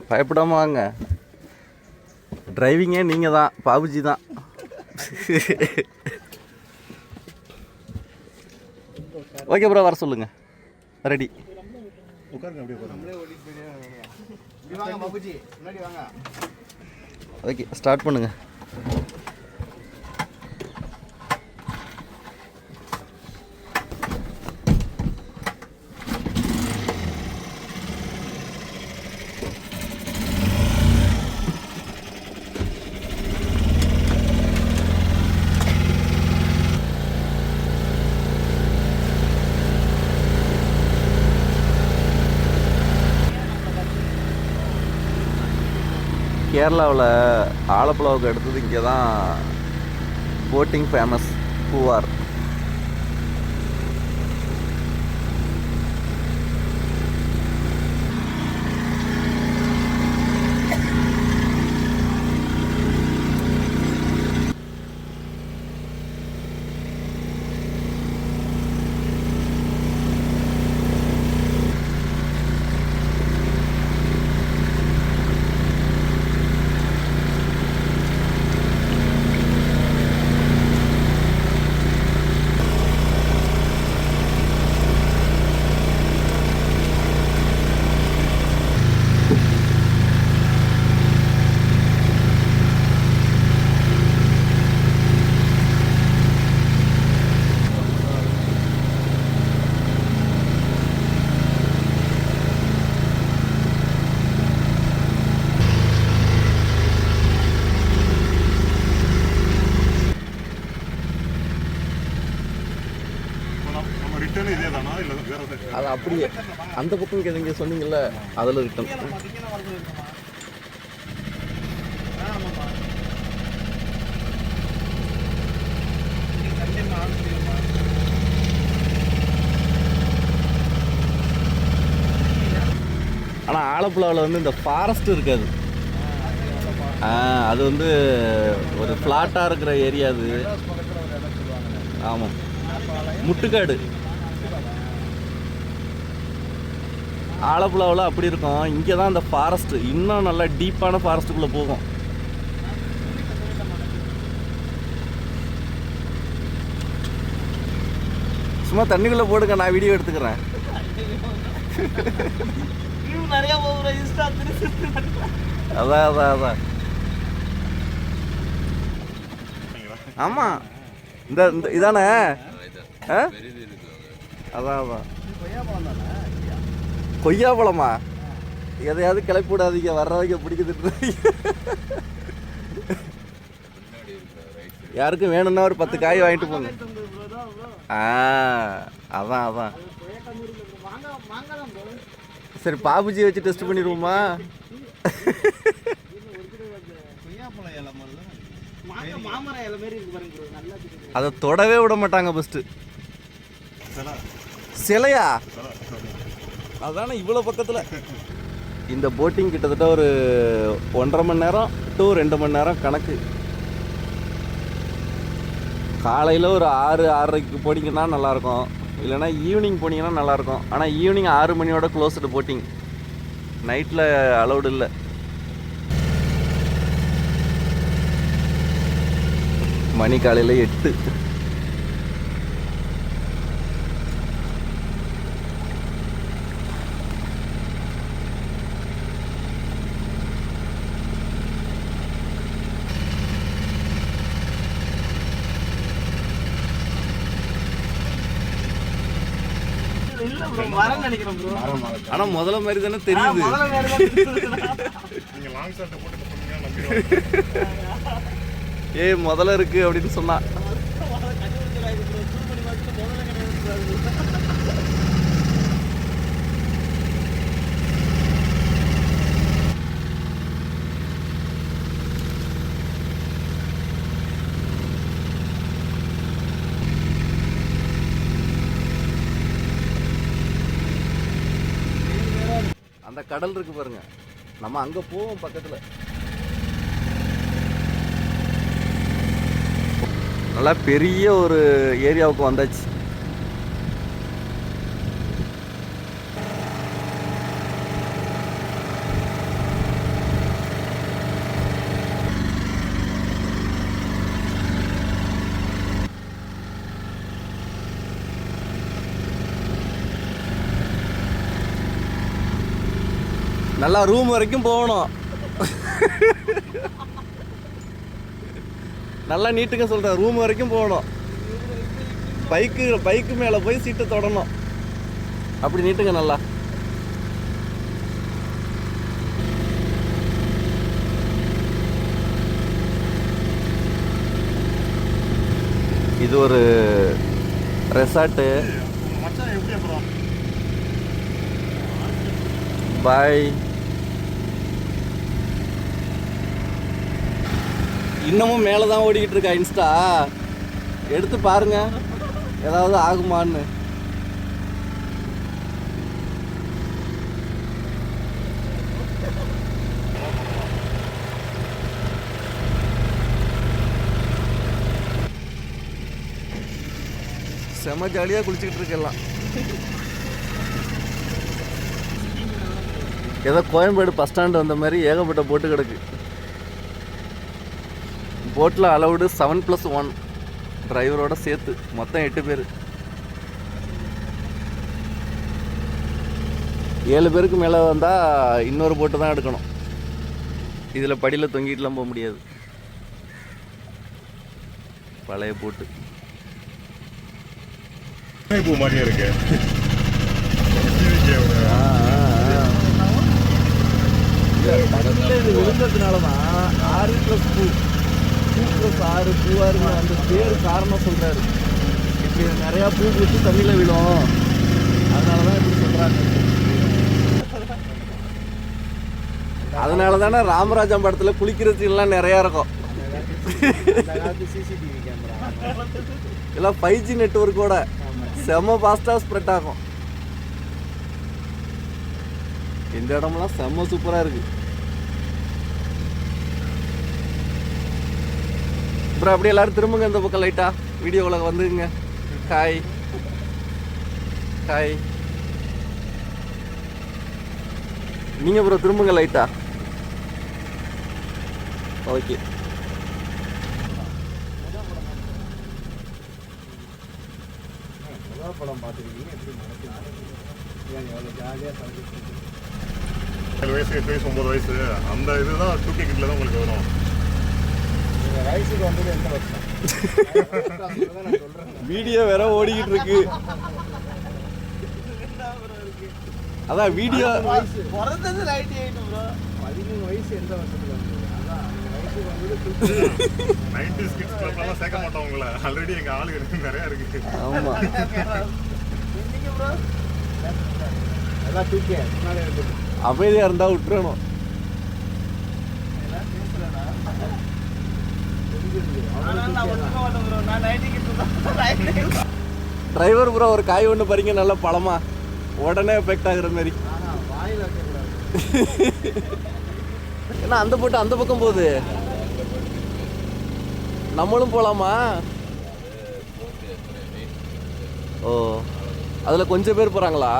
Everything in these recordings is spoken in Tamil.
பயப்படாம வாங்க. டிரைவிங்கே நீங்கள் தான், பாபுஜி தான். ஓகே ப்ரோ, வர சொல்லுங்கள். ரெடி. ஓகே, ஸ்டார்ட் பண்ணுங்க. கேரளாவில் ஆலப்புழாவுக்கு அடுத்தது இங்கே தான் போட்டிங் ஃபேமஸ், பூவார். அது அப்படியே அந்த பக்கம் நீங்க சொன்னீங்கல்ல, அதில் ரிட்டன். ஆனால் ஆலப்புழாவில் வந்து இந்த ஃபாரஸ்ட் இருக்காது. அது வந்து ஒரு ஃப்ளாட்டாக இருக்கிற ஏரியா அது. ஆமாம், முட்டுக்காடு. ஆலப்புழாவில் அப்படி இருக்கும். இங்கே தான் இந்த ஃபாரஸ்ட்டு இன்னும் நல்லா டீப்பான ஃபாரஸ்ட்டுக்குள்ளே போகும். சும்மா தண்ணிக்குள்ளே போடுங்க, நான் வீடியோ எடுத்துக்கிறேன். அதான் அதான் அதான். ஆமாம், இந்த இதானே. அதான் அதான். கொய்யா பழமா? எதையாவது கிளப்பி விடாதீங்க, வர்றவங்க பிடிக்குது. யாருக்கும் வேணும்னா ஒரு 10 காய் வாங்கிட்டு போங்க. அதான் அதான். சரி, பாபுஜி வச்சு டெஸ்ட் பண்ணிடுவோமா? அதை தொடவே விட மாட்டாங்க ஃபஸ்ட்டு. சிலையா? அதானே இவ்வளோ பக்கத்தில். இந்த போட்டிங் கிட்டத்தட்ட ஒரு 1.5 மணி நேரம் டு 2 மணி நேரம் கணக்கு. காலையில் ஒரு 6-6:30க்கு போனீங்கன்னா நல்லாயிருக்கும், இல்லைனா ஈவினிங் போனீங்கன்னா நல்லாயிருக்கும். ஆனால் ஈவினிங் 6 மணியோட க்ளோஸ்டு போட்டிங், நைட்டில் அலௌடு இல்லை. மணி காலையில் 8. ஆனா முதல்ல மாதிரி தானே தெரியுது. முதல்ல இருக்கு அப்படின்னு சொன்னா. அந்த கடல் இருக்கு பாருங்க, நம்ம அங்க போவோம் பக்கத்துல. நல்லா பெரிய ஒரு ஏரியாவுக்கு வந்தாச்சு. நல்லா ரூம் வரைக்கும் போகணும். நல்லா நீட்டுங்க சொல்கிறேன், ரூம் வரைக்கும் போகணும். பைக்கு மேலே போய் சீட்டை தொடணும். அப்படி நீட்டுங்க நல்லா. இது ஒரு ரெசார்ட்டு. பாய். இன்னமும் மேலே தான் ஓடிக்கிட்டு இருக்கா இன்ஸ்டா. எடுத்து பாருங்க ஏதாவது ஆகுமான்னு. செம ஜாலியாக குளிச்சுக்கிட்டு இருக்கலாம். ஏதோ கோயம்பேடு பஸ் ஸ்டாண்டு வந்த மாதிரி ஏகப்பட்ட போட்டு கிடக்கு. போட்டில் அலவுடு 7+1 டிரைவரோட சேர்த்து மொத்தம் 8 பேர். 7 பேருக்கு மேலே வந்தால் இன்னொரு போட்டு தான் எடுக்கணும். இதில் படியில் தொங்கிட்டுலாம் போக முடியாது. பழைய போட்டு மாதிரியே இருக்கு. விழுந்ததுனாலதான் 6+2 2+6 பூவாருன்னு அந்த பேர் காரணம் சொல்றாரு. இப்படி நிறையா பூ பூச்சி தண்ணியில் விழும், அதனாலதான் இப்படி சொல்றாங்க. அதனால தானே ராமராஜன் படத்தில் குளிக்கிற சீன்லாம் நிறையா இருக்கும். சிசிடிவி கேமரா எல்லாம் 5G நெட்வொர்க்கோட செம்ம ஃபாஸ்ட்டாக ஸ்ப்ரெட் ஆகும். இந்த இடம்லாம் செம்ம சூப்பராக இருக்கு. அப்புறம் அப்படியே எல்லாரும் திரும்புங்க இந்த பக்கம் லைட்டா வீடியோவில் வந்துங்க. Hi hi. நீங்கள் அப்புறம் திரும்புங்க லைட்டா. ஓகே. படம் பார்த்துருக்கீங்க, எப்படி எவ்வளோ ஜாலியாக 7 வயசு 8 வயசு 9 வயசு அந்த இதுதான் 2K கிட்ல தான் உங்களுக்கு வரும். வயசுக்கு வந்தது எந்த வருஷம்? நான் சொல்கிறேன். வீடியோ வேற ஓடிக்கிட்டு இருக்கு. அதான் வீடியோ பிறந்தது 98 ப்ரோ. 13 வயசு எந்த வருஷத்துக்கு வந்தது? அதான் வயசுக்கு வந்தது 90s கிட்ஸ் கிளப்லாம் சேர்க்க மாட்டோம் உங்களை. ஆல்ரெடி எங்கள் ஆளு இருக்கு, நிறையா இருக்கு. ஆமாம். இன்னைக்கு ப்ரோ எல்லாம் 2K முன்னாடி இருக்குது. அமைதியாக இருந்தால் விட்டுறணும். டிரைவர் ப்ரோ ஒரு காய் ஒன்று பறிங்க நல்ல பழமா, உடனே எஃபெக்ட் ஆகுற மாதிரி. ஏன்னா அந்த போட்டு அந்த பக்கம் போகுது, நம்மளும் போகலாமா? ஓ, அதில் கொஞ்சம் பேர் போகிறாங்களா?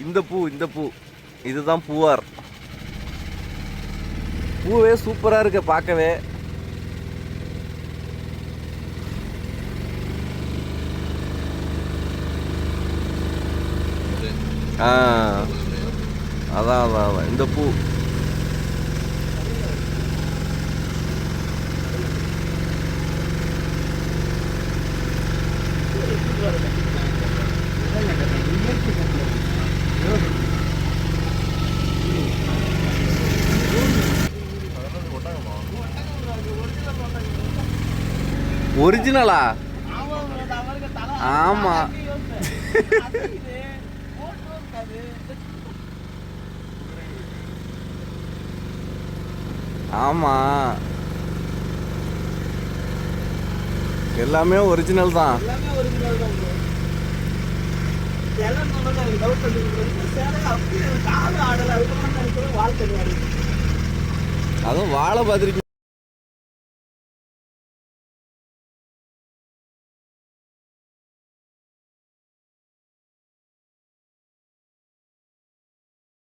இந்த பூ இதுதான் பூவார். பூவே சூப்பராக இருக்கு பார்க்கவே. அதான் இந்த பூ. ஒரிஜினலா? ஆமா. ஆமா, எல்லாமே ஒரிஜினல் தான். அதுவும் வாழை பார்த்துருக்கீங்க.